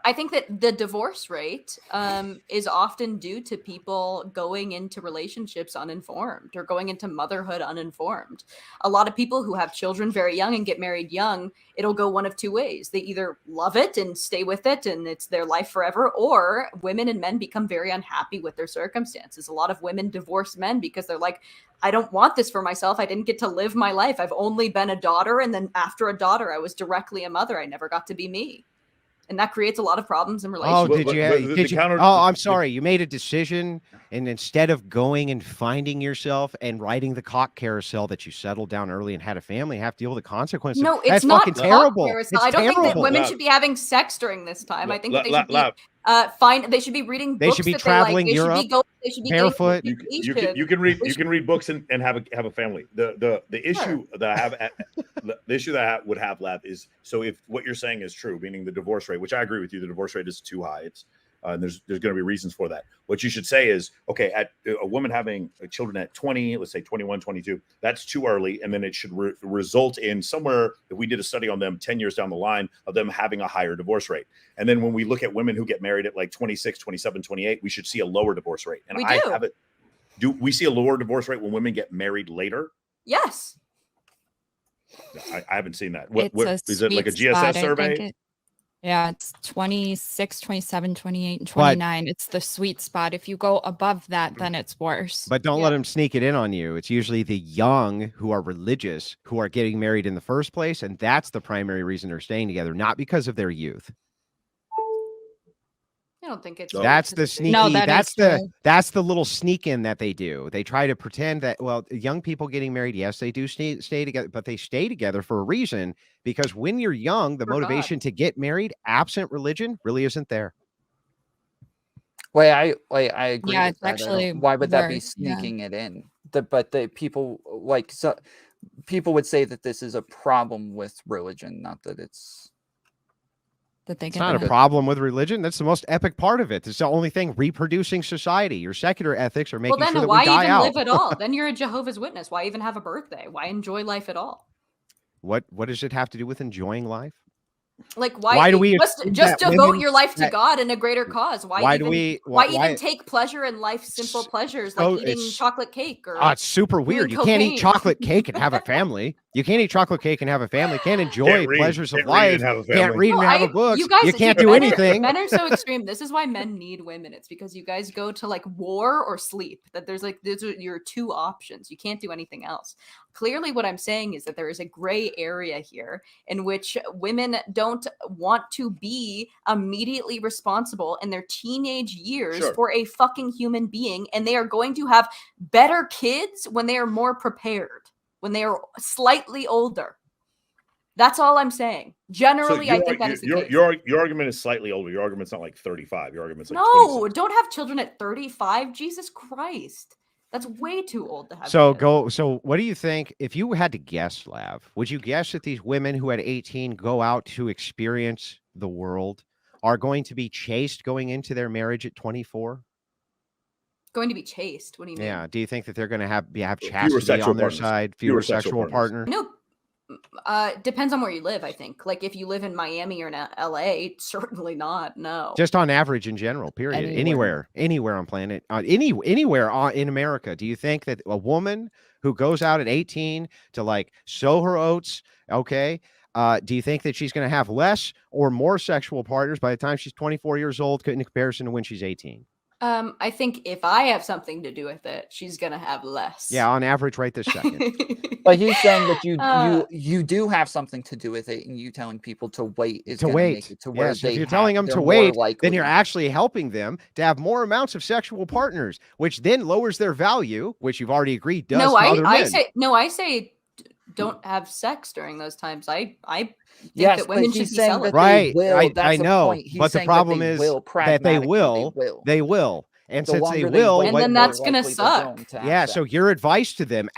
I think that the divorce rate is often due to people going into relationships uninformed or going into motherhood uninformed. A lot of people who have children very young and get married young, it'll go one of two ways. They either love it and stay with it and it's their life forever, or women and men become very unhappy with their circumstances. A lot of women divorce men because they're like, I don't want this for myself. I didn't get to live my life. I've only been a daughter. And then after a daughter, I was directly a mother. I never got to be me. And that creates a lot of problems in relationships. Oh, did you? Oh, I'm sorry. You made a decision, and instead of going and finding yourself and riding the cock carousel, that you settled down early and had a family, have to deal with the consequences. No, it's That's not fucking terrible. It's I don't terrible. think that women should be having sex during this time. I think that they should be they should be reading books. They should be traveling Europe. They should be barefoot. You can read books and have a family. The issue that I have the issue that I would have, Lav, is, so if what you're saying is true, meaning the divorce rate, which I agree with you, the divorce rate is too high. It's and there's going to be reasons for that. What you should say is, okay, at a woman having children at 20, let's say 21, 22, that's too early. And then it should result in somewhere, if we did a study on them 10 years down the line, of them having a higher divorce rate. And then when we look at women who get married at like 26, 27, 28, we should see a lower divorce rate. And I have it. Do we see a lower divorce rate when women get married later? Yes. I haven't seen that. What is it, like a GSS survey? Yeah, it's 26, 27, 28, and 29. It's the sweet spot. If you go above that, then it's worse. But don't let them sneak it in on you. It's usually the young who are religious who are getting married in the first place, and that's the primary reason they're staying together, not because of their youth. I don't think it's that's the sneaky. No, that's the little sneak in that they do. They try to pretend that, well, young people getting married, yes, they do stay together, but they stay together for a reason, because when you're young, the motivation to get married, absent religion, really isn't there. I agree. Yeah, with it's that. actually Why would that be sneaking it in? People would say that this is a problem with religion, not that it's. It's not a problem with religion. That's the most epic part of it. It's the only thing reproducing society. Your secular ethics are making sure that we die out. Why even live at all? Then you're a Jehovah's Witness. Why even have a birthday? Why enjoy life at all? What does it have to do with enjoying life? Like why do we just devote your life to God and a greater cause? Why even take pleasure in life's simple pleasures, like eating chocolate cake? Or it's super weird. You can't eat chocolate cake and have a family. You can't eat chocolate cake and have a family. Can't enjoy pleasures of life. Can't read and have a book. You can't do anything. Men are so extreme. This is why men need women. It's because you guys go to like war or sleep. That there's like those are your two options. You can't do anything else. Clearly, what I'm saying is that there is a gray area here in which women don't want to be immediately responsible in their teenage years for a fucking human being, and they are going to have better kids when they are more prepared, when they are slightly older. That's all I'm saying. Generally, I think that is the case. Your argument is slightly older. Your argument's not like 35. Your argument's like no, 26. Don't have children at 35. Jesus Christ. That's way too old to have. So what do you think, if you had to guess, Lav, would you guess that these women who at 18 go out to experience the world are going to be chaste going into their marriage at 24? Going to be chaste? What do you mean? Yeah. Do you think that they're going to have chastity on their side, fewer sexual partners? No. Depends on where you live, I think. Like if you live in Miami or in LA, certainly not. No. Just on average in general, period. Anywhere on planet, anywhere in America. Do you think that a woman who goes out at 18 to like sow her oats, okay, do you think that she's going to have less or more sexual partners by the time she's 24 years old in comparison to when she's 18? I think if I have something to do with it, she's gonna have less. Yeah, on average, right this second. But he's saying that you do have something to do with it, and you telling people to wait is to wait. Make it to where if you're telling them to wait, then you're actually helping them to have more amounts of sexual partners, which then lowers their value, which you've already agreed does. I say don't have sex during those times. I think that women should be celibate. Right. I know. But the problem is that they will. And since they will, and then that's going to suck. Yeah. So your advice to them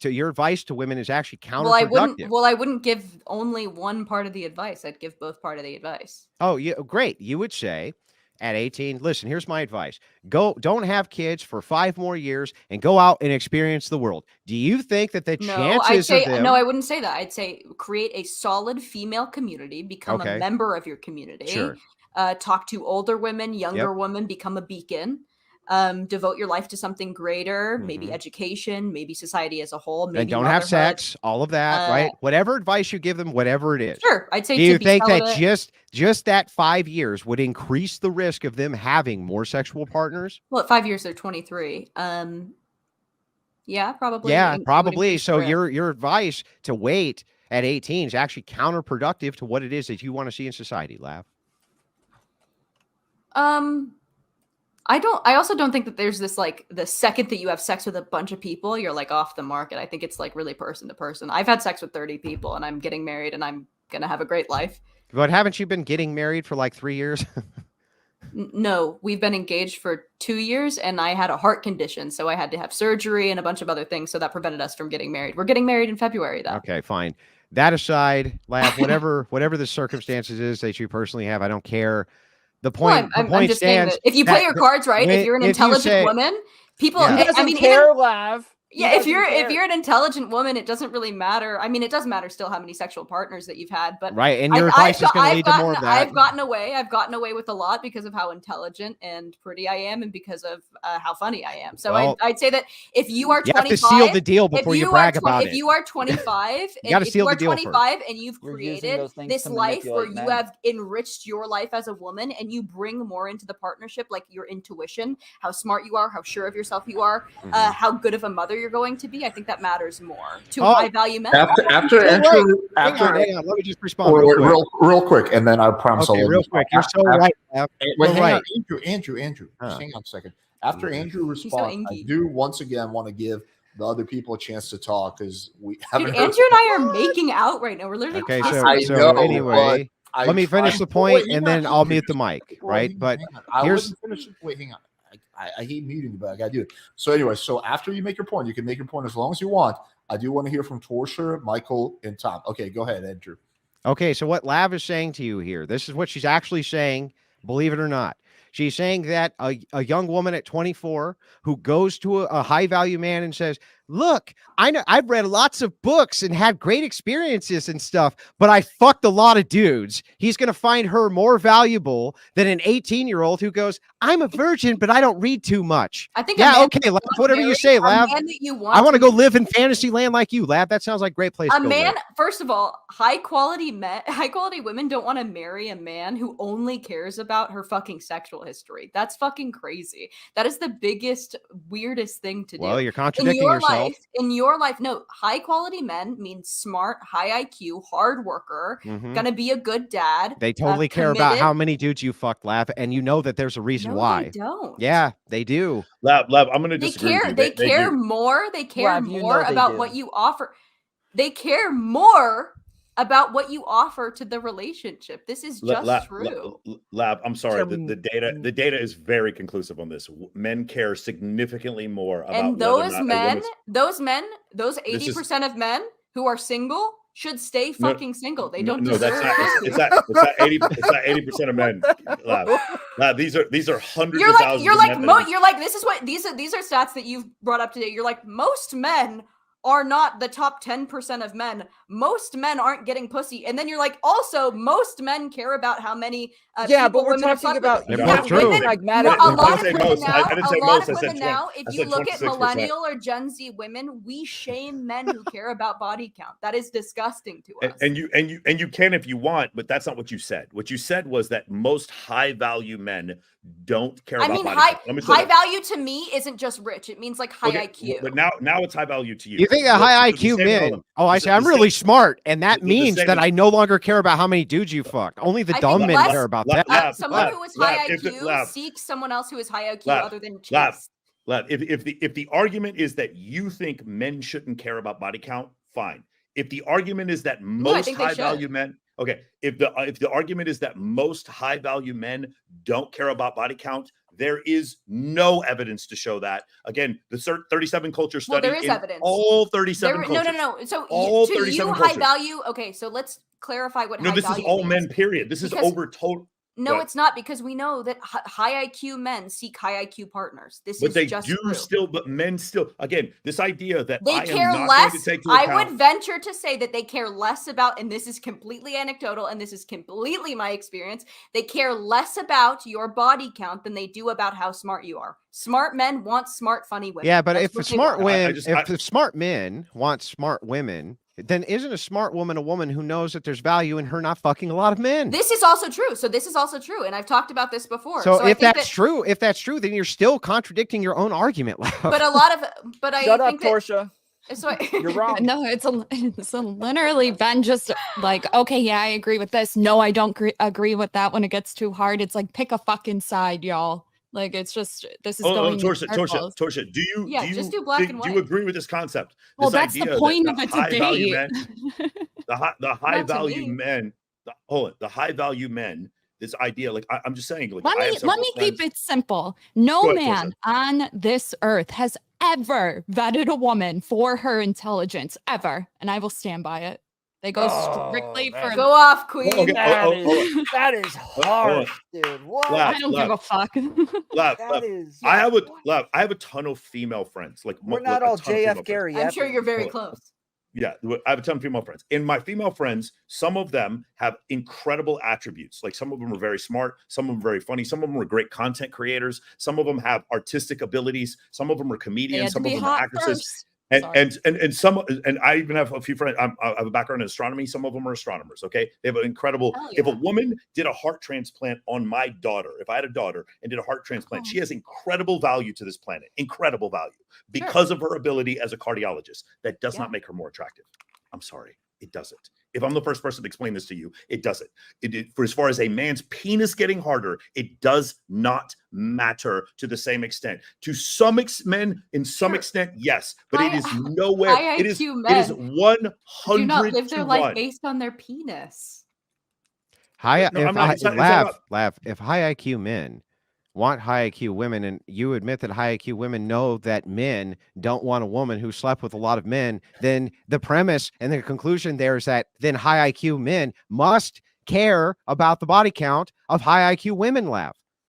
your advice to women is actually counterproductive. Well, I wouldn't give only one part of the advice. I'd give both part of the advice. Oh, yeah. Great. You would say at 18, listen, here's my advice. Don't have kids for 5 more years and go out and experience the world. Do you think that chances of them... No, I wouldn't say that. I'd say create a solid female community, become a member of your community. Sure. talk to older women, younger women, become a beacon. Devote your life to something greater, maybe education, maybe society as a whole, maybe and don't motherhood. have sex, all of that, right? Whatever advice you give them, whatever it is. Sure, I'd say. Do you to be think that celibate. just that 5 years would increase the risk of them having more sexual partners? Well, at 5 years they're 23. Yeah, probably. Yeah, it would probably. increase the So risk. your advice to wait at 18 is actually counterproductive to what it is that you want to see in society, Lav. I also don't think that there's this like the second that you have sex with a bunch of people, you're like off the market. I think it's like really person to person. I've had sex with 30 people and I'm getting married and I'm gonna have a great life. But haven't you been getting married for like 3 years? No, we've been engaged for 2 years and I had a heart condition, so I had to have surgery and a bunch of other things, so that prevented us from getting married. We're getting married in February though. Okay, fine. That aside, Lav, whatever the circumstances is that you personally have, I don't care. The point, I'm just stands. saying that if you play your cards right, if you're an intelligent woman, people. Yeah. He doesn't I mean, care, Lav. yeah, if you're an intelligent woman, it doesn't really matter. I mean, it does matter still how many sexual partners that you've had, but right, and your advice is going to lead to more of that. I've gotten away with a lot because of how intelligent and pretty I am, and because of how funny I am. So Well, I'd say that if you are 25, you have to seal the deal before you brag about it. If you are 25, you got to seal the deal 25 and you've You're created using those things this to life where manipulate you men. have enriched your life as a woman and you bring more into the partnership, like your intuition, how smart you are, how sure of yourself you are, how good of a mother you're going to be. I think that matters more to high value men. After Andrew, hang on, let me just respond real quick, and then I promise I'll real quick. You're so right. Wait, hang on, Andrew. Just hang on a second. After Andrew responds, so I do once again want to give the other people a chance to talk because we haven't. Dude, Andrew and I are making out right now. We're literally okay. kissing. So anyway, let me finish the point, and then I'll mute the mic. Right, but here's. Wait, hang on. I hate muting, but I gotta do it. So anyway, so after you make your point, you can make your point as long as you want. I do want to hear from Torshire, Michael, and Tom. Okay, go ahead, Andrew. Okay, so what Lav is saying to you here, this is what she's actually saying, believe it or not. She's saying that a young woman at 24 who goes to a high value man and says, look, I know I've read lots of books and had great experiences and stuff, but I fucked a lot of dudes. He's going to find her more valuable than an 18-year-old who goes, I'm a virgin, but I don't read too much. I think okay, Lav, whatever you say, Lav. I want to go live in fantasy land like you, Lav. That sounds like a great place to go live. First of all, high quality women don't want to marry a man who only cares about her fucking sexual history. That's fucking crazy. That is the biggest, weirdest thing to do. Well, you're contradicting yourself. In your life, no, high quality men means smart, high IQ, hard worker, gonna be a good dad. They totally care about how many dudes you fucked, Lav, and you know that there's a reason why. They don't. Yeah, they do. Lav, I'm gonna disagree with you. They care more. They care more about what you offer. They care more about what you offer to the relationship. This is just true. Lab, I'm sorry. The data is very conclusive on this. Men care significantly more about and those 80% of men who are single should stay fucking single. They don't deserve it's not 80% of men. Lab, these are hundreds of thousands. You're like this is what these are stats that you've brought up today. You're like, most men are not the top 10% of men. Most men aren't getting pussy. And then you're like, also, most men care about how many but we're talking about pragmatic. A lot of women now, if you look at millennial or Gen Z women, we shame men who care about body count. That is disgusting to us. And you can if you want, but that's not what you said. What you said was that most high value men don't care about body count. High value to me isn't just rich. It means like high IQ. But now it's high value to you. You think a high IQ men? Oh, I say I'm really smart, and that means that I no longer care about how many dudes you fucked. Only the dumb men care about that. Someone who is high IQ seeks someone else who is high IQ other than chicks. If the argument is that you think men shouldn't care about body count, fine. If the argument is that most high value men, okay. If the argument is that most high value men don't care about body count, there is no evidence to show that. Again, the 37 culture study. Well, there is evidence. All 37 cultures. No. So all to 37 you, cultures. high value. Okay, so let's clarify what high value this is all means. men, period. This is over total. No, But- it's not, because we know that high IQ men seek high IQ partners. This But is they just do true. still, but men still, again, this idea that They I care am not less. going to take into I account. would venture to say that they care less about, and this is completely anecdotal, and this is completely my experience. They care less about your body count than they do about how smart you are. Smart men want smart, funny women. Yeah, but That's if what a they smart want. women, if smart men want smart women, then isn't a smart woman a woman who knows that there's value in her not fucking a lot of men? This is also true. So this is also true, and I've talked about this before. So I if think that's true, then you're still contradicting your own argument. but a lot of, but I Shut up, think that, Torsia. so You're wrong. No, it's literally been just like, okay, yeah, I agree with this. No, I don't agree with that. When it gets too hard, it's like, pick a fucking side, y'all. Like, it's just, this is going in circles. Torsia, do you just do black and do you white. agree with this concept? Well, This that's the idea point that of a high value debate. men, the high Not to value me. men, the high value men. This idea, like I'm just saying, like Let I have me several friends- keep it simple. No Go ahead, man on this earth has ever vetted a woman for her intelligence, ever, and I will stand by it. They go strictly for. Go off, queen. Okay, That is harsh, dude. What? Laugh, I don't give a fuck. Laugh, That laugh. is. I have a ton of female friends. Like We're like not a all ton of female JF friends. Gary. I'm sure you're very Oh. close. Yeah, I have a ton of female friends. In my female friends, some of them have incredible attributes. Like some of them are very smart, some of them are very funny, some of them are great content creators, some of them have artistic abilities, some of them are They comedians, had to some of be them are hot actresses. first. And some, and I even have a few friends. I have a background in astronomy. Some of them are astronomers. Okay, they have an incredible. Hell If a yeah. woman did a heart transplant on my daughter, if I had a daughter and did a heart transplant, she has incredible value to this planet. Incredible value because of her ability as a cardiologist. That does not make her more attractive. I'm sorry, it doesn't. If I'm the first person to explain this to you, it doesn't. For as far as a man's penis getting harder, it does not matter to the same extent. To some men, in some extent, yes, but it is nowhere. High It is IQ it is men 100 do not live their to life 1. based on their penis. If it's not about- if high IQ men want high IQ women, and you admit that high IQ women know that men don't want a woman who slept with a lot of men, then the premise and the conclusion there is that then high IQ men must care about the body count of high IQ women, Laugh.